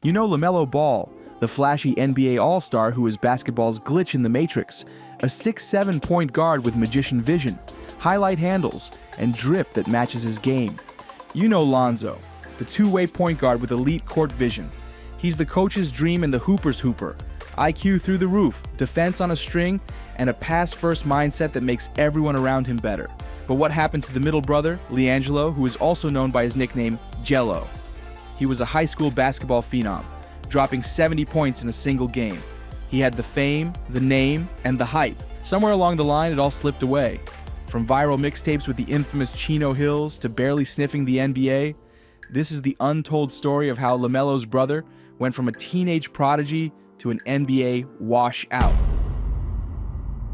You know LaMelo Ball, the flashy NBA All-Star who is basketball's glitch in the Matrix, a 6'7" point guard with magician vision, highlight handles, and drip that matches his game. You know Lonzo, the two-way point guard with elite court vision. He's the coach's dream and the hooper's hooper. IQ through the roof, defense on a string, and a pass-first mindset that makes everyone around him better. But what happened to the middle brother, LiAngelo, who is also known by his nickname, Gelo? He was a high school basketball phenom, dropping 70 points in a single game. He had the fame, the name, and the hype. Somewhere along the line, it all slipped away. From viral mixtapes with the infamous Chino Hills to barely sniffing the NBA, this is the untold story of how LaMelo's brother went from a teenage prodigy to an NBA washout.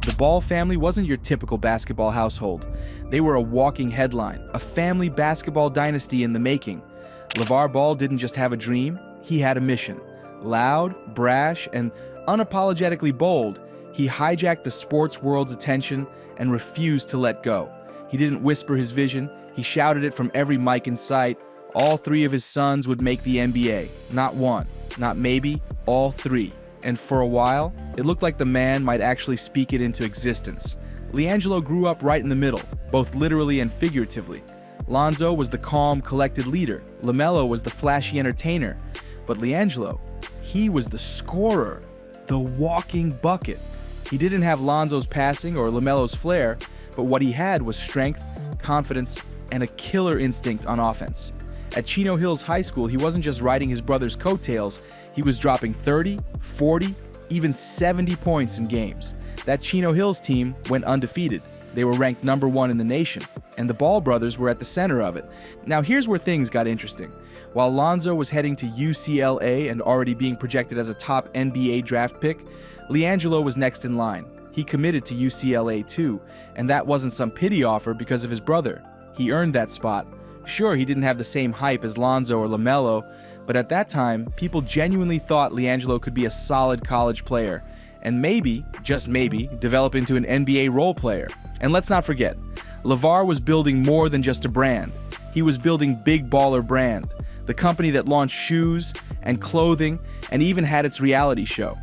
The Ball family wasn't your typical basketball household. They were a walking headline, a family basketball dynasty in the making. LaVarball didn't just have a dream, he had a mission. Loud, brash, and unapologetically bold, he hijacked the sports world's attention and refused to let go. He didn't whisper his vision, he shouted it from every mic in sight. All three of his sons would make the NBA. Not one, not maybe, all three. And for a while, it looked like the man might actually speak it into existence. LiAngelo grew up right in the middle, both literally and figuratively. Lonzo was the calm, collected leader. LaMelo was the flashy entertainer. But LiAngelo, he was the scorer, the walking bucket. He didn't have Lonzo's passing or LaMelo's flair, but what he had was strength, confidence, and a killer instinct on offense. At Chino Hills High School, he wasn't just riding his brother's coattails, he was dropping 30, 40, even 70 points in games. That Chino Hills team went undefeated. They were ranked #1 in the nation, and the Ball brothers were at the center of it. Now here's where things got interesting. While Lonzo was heading to UCLA and already being projected as a top NBA draft pick, LiAngelo was next in line. He committed to UCLA too, and that wasn't some pity offer because of his brother. He earned that spot. Sure, he didn't have the same hype as Lonzo or LaMelo, but at that time, people genuinely thought LiAngelo could be a solid college player, and maybe, just maybe, develop into an NBA role player. And let's not forget, LaVar was building more than just a brand. He was building Big Baller Brand, the company that launched shoes and clothing and even had its reality show.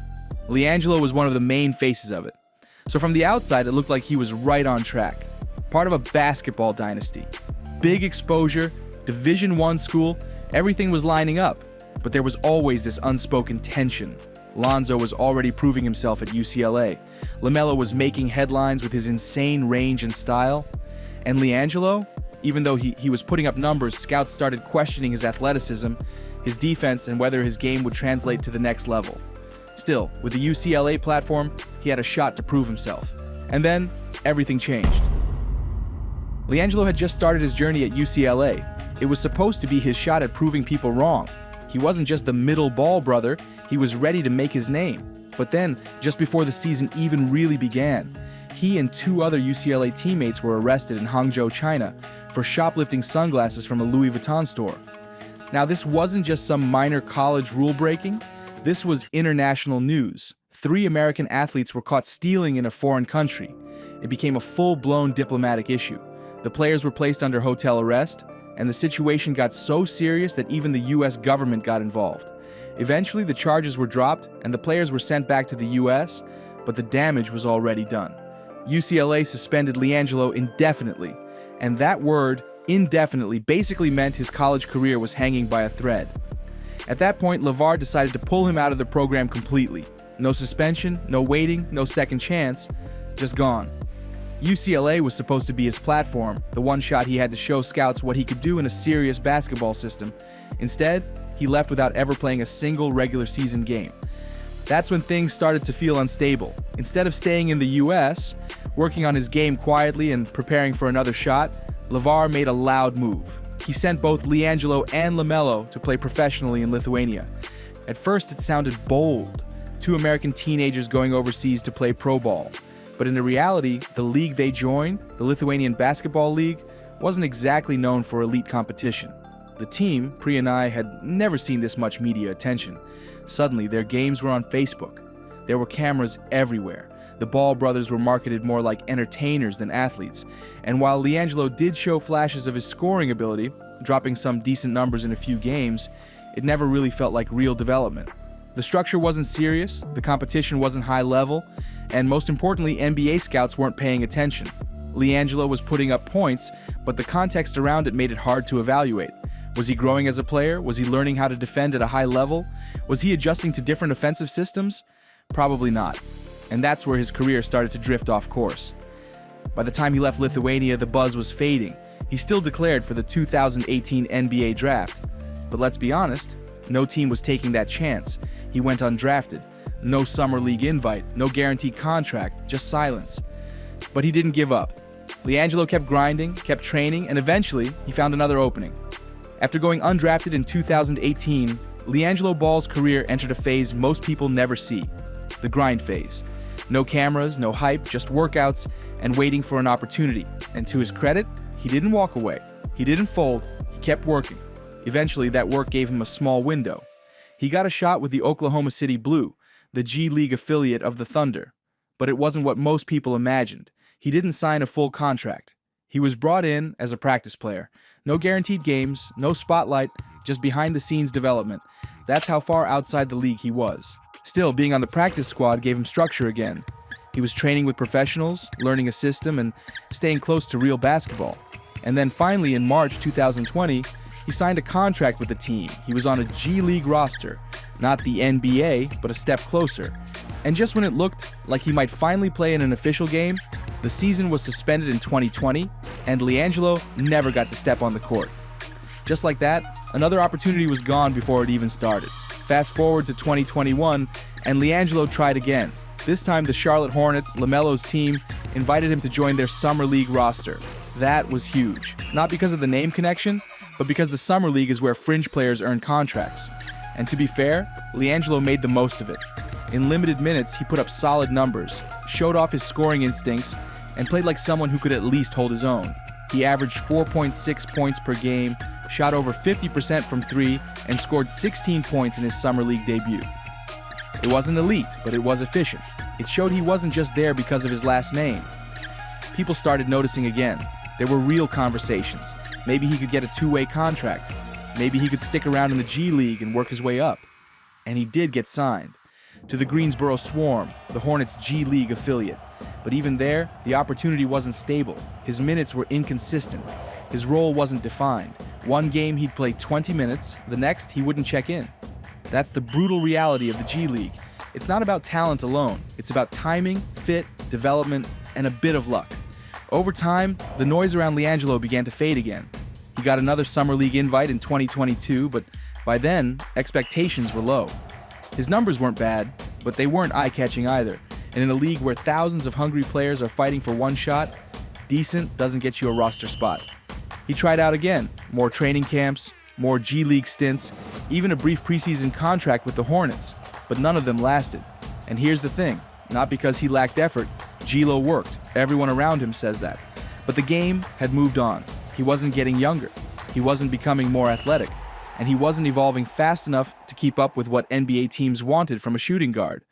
LiAngelo was one of the main faces of it. So from the outside, it looked like he was right on track. Part of a basketball dynasty. Big exposure, Division I school, everything was lining up. But there was always this unspoken tension. Lonzo was already proving himself at UCLA. LaMelo was making headlines with his insane range and style. And LiAngelo, even though he was putting up numbers, scouts started questioning his athleticism, his defense, and whether his game would translate to the next level. Still, with the UCLA platform, he had a shot to prove himself. And then, everything changed. LiAngelo had just started his journey at UCLA. It was supposed to be his shot at proving people wrong. He wasn't just the middle Ball brother, he was ready to make his name. But then, just before the season even really began, he and 2 other UCLA teammates were arrested in Hangzhou, China, for shoplifting sunglasses from a Louis Vuitton store. Now, this wasn't just some minor college rule breaking, this was international news. 3 American athletes were caught stealing in a foreign country. It became a full-blown diplomatic issue. The players were placed under hotel arrest, and the situation got so serious that even the US government got involved. Eventually, the charges were dropped, and the players were sent back to the US, but the damage was already done. UCLA suspended LiAngelo indefinitely, and that word, indefinitely, basically meant his college career was hanging by a thread. At that point, LaVar decided to pull him out of the program completely. No suspension, no waiting, no second chance, just gone. UCLA was supposed to be his platform, the one shot he had to show scouts what he could do in a serious basketball system. Instead, he left without ever playing a single regular season game. That's when things started to feel unstable. Instead of staying in the US, working on his game quietly and preparing for another shot, LaVar made a loud move. He sent both LiAngelo and LaMelo to play professionally in Lithuania. At first, it sounded bold, 2 American teenagers going overseas to play pro ball. But in reality, the league they joined, the Lithuanian Basketball League, wasn't exactly known for elite competition. The team, Pri and I, had never seen this much media attention. Suddenly, their games were on Facebook. There were cameras everywhere. The Ball brothers were marketed more like entertainers than athletes. And while LiAngelo did show flashes of his scoring ability, dropping some decent numbers in a few games, it never really felt like real development. The structure wasn't serious, the competition wasn't high level, and most importantly, NBA scouts weren't paying attention. LiAngelo was putting up points, but the context around it made it hard to evaluate. Was he growing as a player? Was he learning how to defend at a high level? Was he adjusting to different offensive systems? Probably not. And that's where his career started to drift off course. By the time he left Lithuania, the buzz was fading. He still declared for the 2018 NBA draft. But let's be honest, no team was taking that chance. He went undrafted. No summer league invite, no guaranteed contract, just silence. But he didn't give up. LiAngelo kept grinding, kept training, and eventually, he found another opening. After going undrafted in 2018, LiAngelo Ball's career entered a phase most people never see, the grind phase. No cameras, no hype, just workouts and waiting for an opportunity. And to his credit, he didn't walk away. He didn't fold, he kept working. Eventually, that work gave him a small window. He got a shot with the Oklahoma City Blue, the G League affiliate of the Thunder. But it wasn't what most people imagined. He didn't sign a full contract. He was brought in as a practice player. No guaranteed games, no spotlight, just behind-the-scenes development. That's how far outside the league he was. Still, being on the practice squad gave him structure again. He was training with professionals, learning a system, and staying close to real basketball. And then finally, in March 2020, he signed a contract with the team. He was on a G League roster, not the NBA, but a step closer. And just when it looked like he might finally play in an official game, the season was suspended in 2020, and LiAngelo never got to step on the court. Just like that, another opportunity was gone before it even started. Fast forward to 2021, and LiAngelo tried again. This time, the Charlotte Hornets, LaMelo's team, invited him to join their Summer League roster. That was huge. Not because of the name connection, but because the Summer League is where fringe players earn contracts. And to be fair, LiAngelo made the most of it. In limited minutes, he put up solid numbers, showed off his scoring instincts, and played like someone who could at least hold his own. He averaged 4.6 points per game, shot over 50% from three, and scored 16 points in his Summer League debut. It wasn't elite, but it was efficient. It showed he wasn't just there because of his last name. People started noticing again. There were real conversations. Maybe he could get a two-way contract. Maybe he could stick around in the G League and work his way up. And he did get signed to the Greensboro Swarm, the Hornets' G League affiliate. But even there, the opportunity wasn't stable. His minutes were inconsistent. His role wasn't defined. One game he'd play 20 minutes, the next he wouldn't check in. That's the brutal reality of the G League. It's not about talent alone. It's about timing, fit, development, and a bit of luck. Over time, the noise around LiAngelo began to fade again. He got another Summer League invite in 2022, but by then, expectations were low. His numbers weren't bad, but they weren't eye-catching either. And in a league where thousands of hungry players are fighting for one shot, decent doesn't get you a roster spot. He tried out again, more training camps, more G League stints, even a brief preseason contract with the Hornets, but none of them lasted. And here's the thing, not because he lacked effort, gelo worked. Everyone around him says that. But the game had moved on. He wasn't getting younger. He wasn't becoming more athletic. And he wasn't evolving fast enough to keep up with what NBA teams wanted from a shooting guard.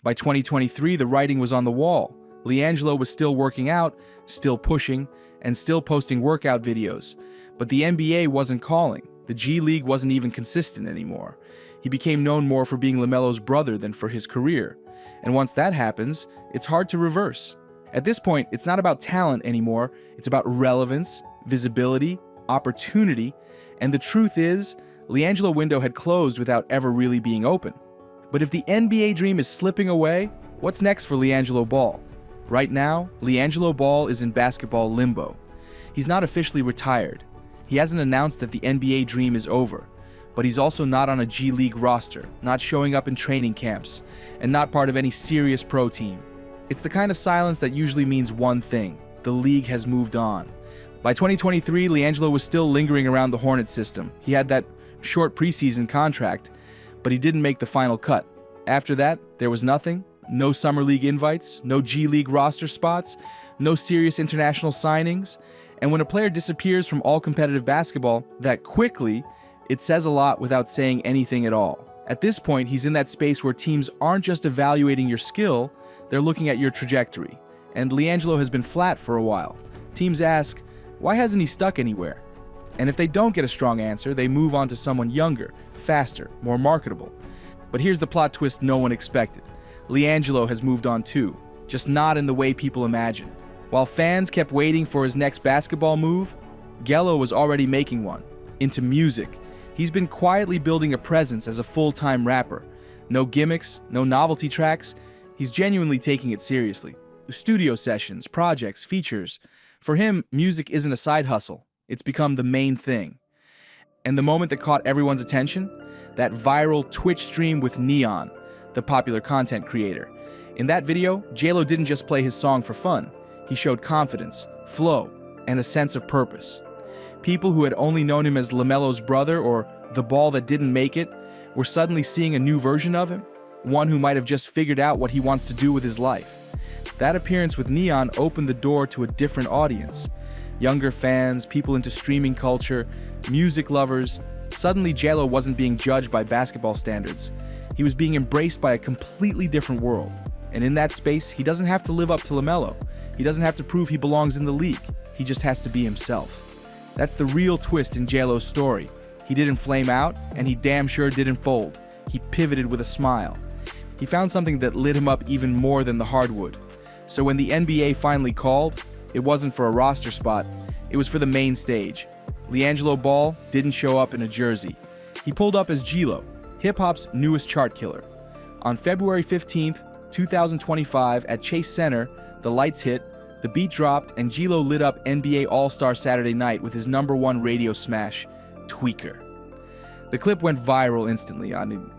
By 2023, the writing was on the wall. LiAngelo was still working out, still pushing, and still posting workout videos. But the NBA wasn't calling. The G League wasn't even consistent anymore. He became known more for being LaMelo's brother than for his career. And once that happens, it's hard to reverse. At this point, it's not about talent anymore. It's about relevance, visibility, opportunity, and the truth is, LiAngelo window had closed without ever really being open. But if the NBA dream is slipping away, what's next for LiAngelo Ball? Right now, LiAngelo Ball is in basketball limbo. He's not officially retired. He hasn't announced that the NBA dream is over, but he's also not on a G League roster, not showing up in training camps, and not part of any serious pro team. It's the kind of silence that usually means one thing: the league has moved on. By 2023, LiAngelo was still lingering around the Hornets system. He had that short preseason contract, but he didn't make the final cut. After that, there was nothing. No Summer League invites, no G League roster spots, no serious international signings. And when a player disappears from all competitive basketball that quickly, it says a lot without saying anything at all. At this point, he's in that space where teams aren't just evaluating your skill, they're looking at your trajectory. And LiAngelo has been flat for a while. Teams ask, why hasn't he stuck anywhere? And if they don't get a strong answer, they move on to someone younger, faster, more marketable. But here's the plot twist no one expected. LiAngelo has moved on too, just not in the way people imagine. While fans kept waiting for his next basketball move, Gelo was already making one. Into music, he's been quietly building a presence as a full-time rapper. No gimmicks, no novelty tracks, he's genuinely taking it seriously. Studio sessions, projects, features. For him, music isn't a side hustle, it's become the main thing. And the moment that caught everyone's attention? That viral Twitch stream with Neon, the popular content creator. In that video, Gelo didn't just play his song for fun. He showed confidence, flow, and a sense of purpose. People who had only known him as LaMelo's brother or the ball that didn't make it were suddenly seeing a new version of him, one who might have just figured out what he wants to do with his life. That appearance with Neon opened the door to a different audience. Younger fans, people into streaming culture, music lovers. Suddenly, Gelo wasn't being judged by basketball standards. He was being embraced by a completely different world. And in that space, he doesn't have to live up to LaMelo. He doesn't have to prove he belongs in the league. He just has to be himself. That's the real twist in Gelo's story. He didn't flame out, and he damn sure didn't fold. He pivoted with a smile. He found something that lit him up even more than the hardwood. So when the NBA finally called, it wasn't for a roster spot, it was for the main stage. LiAngelo Ball didn't show up in a jersey. He pulled up as Gelo, hip-hop's newest chart killer. On February 15th, 2025, at Chase Center, the lights hit, the beat dropped, and Gelo lit up NBA All-Star Saturday night with his #1 radio smash, Tweaker. The clip went viral instantly,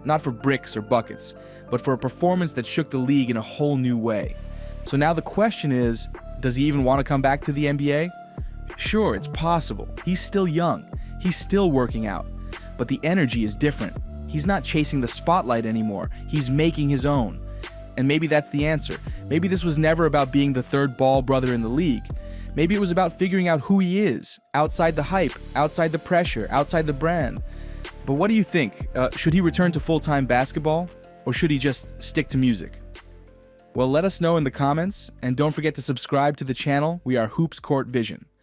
not for bricks or buckets, but for a performance that shook the league in a whole new way. So now the question is, does he even want to come back to the NBA? Sure, it's possible. He's still young. He's still working out. But the energy is different. He's not chasing the spotlight anymore. He's making his own. And maybe that's the answer. Maybe this was never about being the third Ball brother in the league. Maybe it was about figuring out who he is, outside the hype, outside the pressure, outside the brand. But what do you think? Should he return to full-time basketball? Or should he just stick to music? Well, let us know in the comments, and don't forget to subscribe to the channel. We are Hoops Court Vision.